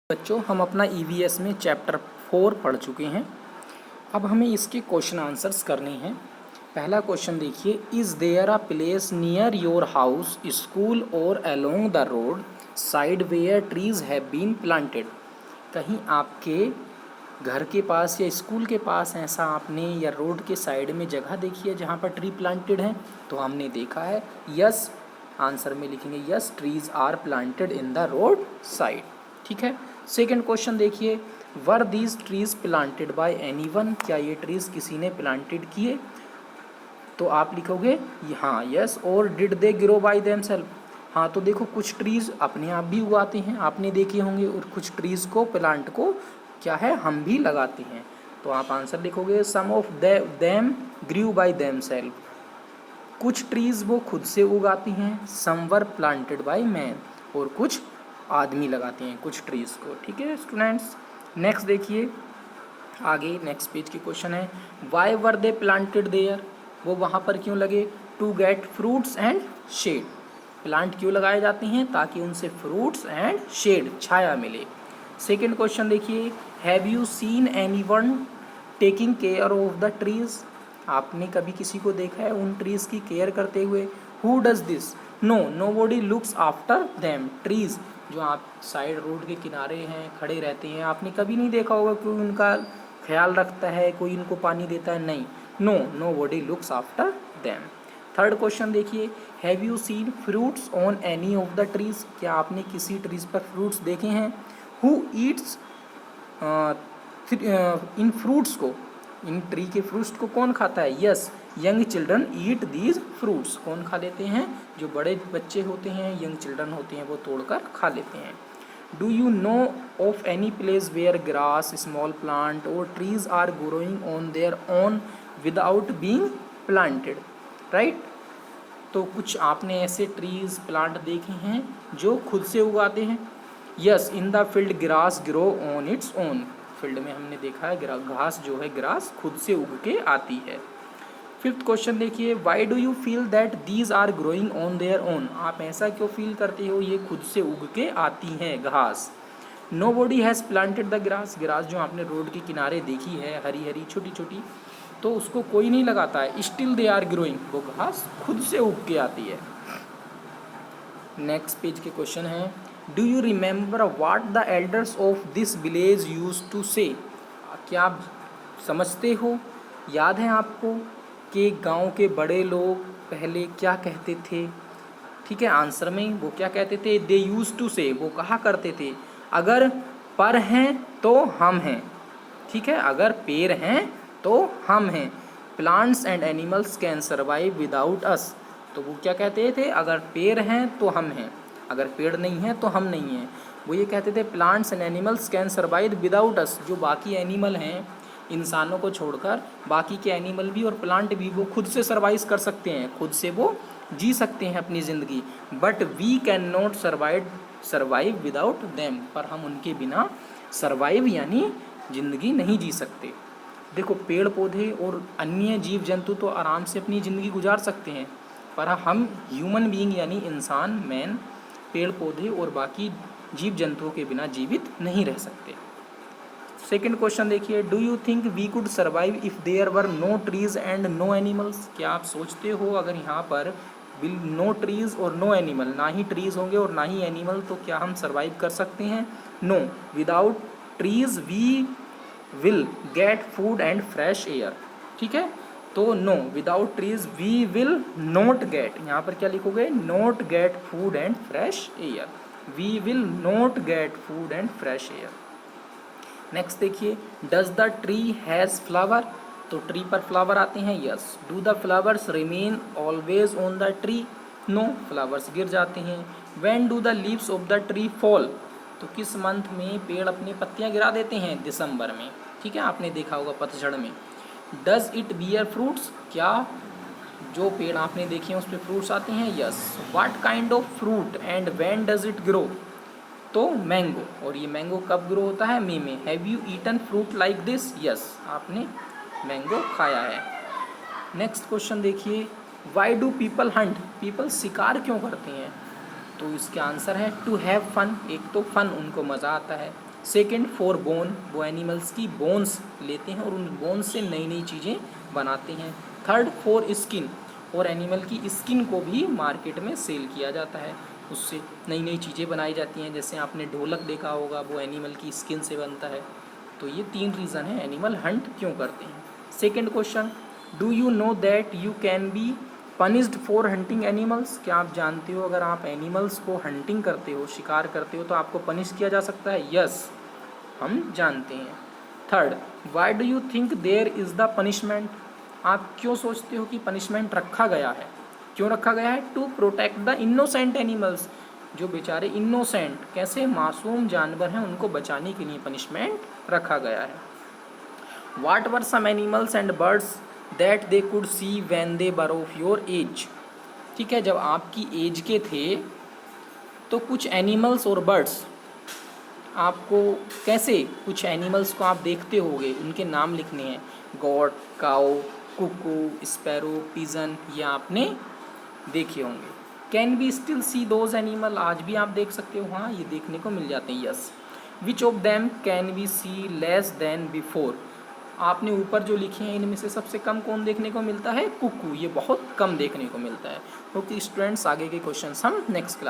बच्चों, हम अपना ईवीएस में चैप्टर 4 पढ़ चुके हैं। अब हमें इसके क्वेश्चन आंसर्स करने हैं। पहला क्वेश्चन देखिए, is there a place near your house, school और along the road side where trees have been planted. कहीं आपके घर के पास या स्कूल के पास ऐसा आपने या रोड के साइड में जगह देखी है जहाँ पर ट्री प्लांटेड हैं? तो हमने देखा है यस। आंसर में लिखेंगे yes, trees are planted in the road side. ठीक है। सेकंड क्वेश्चन देखिए, were these trees planted by anyone? क्या ये ट्रीज किसी ने प्लांटेड किए? तो आप लिखोगे हाँ यस। और did they grow by themselves? हाँ, तो देखो कुछ ट्रीज अपने आप भी उगाते हैं, आपने देखे होंगे, और कुछ ट्रीज को प्लांट को क्या है हम भी लगाते हैं। तो आप आंसर लिखोगे some of them grew by themselves. कुछ ट्रीज वो खुद से उगाती हैं, some were planted by man, और कुछ आदमी लगाते हैं कुछ ट्रीज को। ठीक है स्टूडेंट्स। नेक्स्ट देखिए आगे, नेक्स्ट पेज की क्वेश्चन है, why were they planted there? वो वहाँ पर क्यों लगे? To get fruits and shade. Plant क्यों लगाए जाते हैं? ताकि उनसे फ्रूट्स एंड शेड, छाया मिले। सेकेंड क्वेश्चन देखिए, have you scene anyone taking care of the trees? आपने कभी किसी को देखा है उन ट्रीज की केयर करते हुए? Who does this? Nobody looks after them. Trees जो आप साइड रोड के किनारे हैं, खड़े रहते हैं, आपने कभी नहीं देखा होगा कोई उनका ख्याल रखता है, कोई इनको पानी देता है? नहीं। Nobody looks after them. Third question देखिए, have you seen fruits on any of the trees? क्या आपने किसी ट्रीज पर फ्रूट्स देखे हैं? हु ईट्स इन फ्रूट्स को? इन ट्री के फ्रूट्स को कौन खाता है? Yes, young children eat these fruits. कौन खा लेते हैं? जो बड़े बच्चे होते हैं, यंग चिल्ड्रन होते हैं, वो तोड़कर खा लेते हैं। Do you know of any place where grass, small plant और trees are growing on their own without being planted? Right. तो कुछ आपने ऐसे ट्रीज प्लांट देखे हैं जो खुद से उगाते हैं? Yes, in the field grass grow on its own. Field में हमने देखा है घास जो है, ग्रास खुद से उग के आती है। फिफ्थ क्वेश्चन देखिए, why do you feel that these are growing on their own? आप ऐसा क्यों फील करते हो ये खुद से उग के आती हैं घास? Nobody has planted the grass. Grass जो आपने रोड के किनारे देखी है, हरी हरी छोटी छोटी, तो उसको कोई नहीं लगाता है। स्टिल दे आर ग्रोइंग, वो घास खुद से उग के आती है। नेक्स्ट पेज के क्वेश्चन है, do you remember what the elders of this village use to say? क्या आप समझते हो, याद है आपको कि गांव के बड़े लोग पहले क्या कहते थे? ठीक है, आंसर में वो क्या कहते थे? दे यूज टू से, वो कहा करते थे, अगर पर हैं तो हम हैं। ठीक है, अगर पेड़ हैं तो हम हैं। Plants and animals can survive without अस। तो वो क्या कहते थे? अगर पेड़ हैं तो हम हैं, अगर पेड़ नहीं है तो हम नहीं हैं। वो ये कहते थे plants and animals can survive without अस। जो बाकी एनिमल हैं, इंसानों को छोड़कर बाकी के एनिमल भी और प्लांट भी वो खुद से सर्वाइव कर सकते हैं, खुद से वो जी सकते हैं अपनी ज़िंदगी। But we can not survive without them. पर हम उनके बिना सर्वाइव यानी ज़िंदगी नहीं जी सकते। देखो, पेड़ पौधे और अन्य जीव जंतु तो आराम से अपनी ज़िंदगी गुजार सकते हैं, पर हम ह्यूमन बीइंग यानी इंसान, मैन, पेड़ पौधे और बाकी जीव जंतुओं के बिना जीवित नहीं रह सकते। सेकंड क्वेश्चन देखिए, do you think we could survive if there were no trees and no animals? क्या आप सोचते हो अगर यहाँ पर नो ट्रीज और नो एनिमल, ना ही ट्रीज होंगे और ना ही एनिमल, तो क्या हम सर्वाइव कर सकते हैं? No, without trees we will get food and fresh air. ठीक है, तो no, without trees we will not get, यहाँ पर क्या लिखोगे? Not get food and fresh air. We will not get food and fresh air. Next देखिए, does the tree has flower? तो tree पर फ्लावर आते हैं? Yes. Do the flowers remain always on the tree? No, flowers गिर जाते हैं। When do the leaves of the tree fall? तो किस मंथ में पेड़ अपनी पत्तियां गिरा देते हैं? दिसंबर में। ठीक है, आपने देखा होगा पतझड़ में। Does it bear fruits? क्या जो पेड़ आपने देखे हैं उस पर फ्रूट्स आते हैं? Yes. What kind of fruit and when does it grow? तो मैंगो। और ये मैंगो कब ग्रो होता है? मई में। Have you eaten fruit like this? Yes, आपने मैंगो खाया है। नेक्स्ट क्वेश्चन देखिए, why do people hunt? People शिकार क्यों करते हैं? तो इसका आंसर है टू हैव फन। एक तो फन, उनको मज़ा आता है। सेकेंड फॉर बोन, वो एनिमल्स की बोन्स लेते हैं और उन बोन्स से नई नई चीज़ें बनाते हैं। थर्ड फॉर स्किन, और एनिमल की स्किन को भी मार्केट में सेल किया जाता है, उससे नई नई चीज़ें बनाई जाती हैं। जैसे आपने ढोलक देखा होगा, वो एनिमल की स्किन से बनता है। तो ये 3 रीज़न है एनिमल हंट क्यों करते हैं। Second question, do you know that you can be punished for hunting animals, क्या आप जानते हो अगर आप एनिमल्स को हंटिंग करते हो, शिकार करते हो, तो आपको पनिश किया जा सकता है। यस, हम जानते हैं। Third, why do you think there is the punishment, आप क्यों सोचते हो कि पनिशमेंट रखा गया है। क्यों रखा गया है? To protect the innocent animals, जो बेचारे इनोसेंट कैसे मासूम जानवर हैं उनको बचाने के लिए पनिशमेंट रखा गया है। What were some animals and birds that they could see when they were of your age, ठीक है, जब आपकी एज के थे तो कुछ एनिमल्स और बर्ड्स आपको कैसे, कुछ एनिमल्स को आप देखते होंगे, उनके नाम लिखने हैं, गॉट, काऊ, कुकू, स्पैरो, पिजन, ये आपने देखे होंगे। Can be still see those animal, आज भी आप देख सकते हो, हाँ ये देखने को मिल जाते हैं। Yes. Which of them can be see less than before, आपने ऊपर जो लिखे हैं इनमें से सबसे कम कौन देखने को मिलता है? कुकू, ये बहुत कम देखने को मिलता है। ओके स्टूडेंट्स, आगे के क्वेश्चंस हम नेक्स्ट क्लास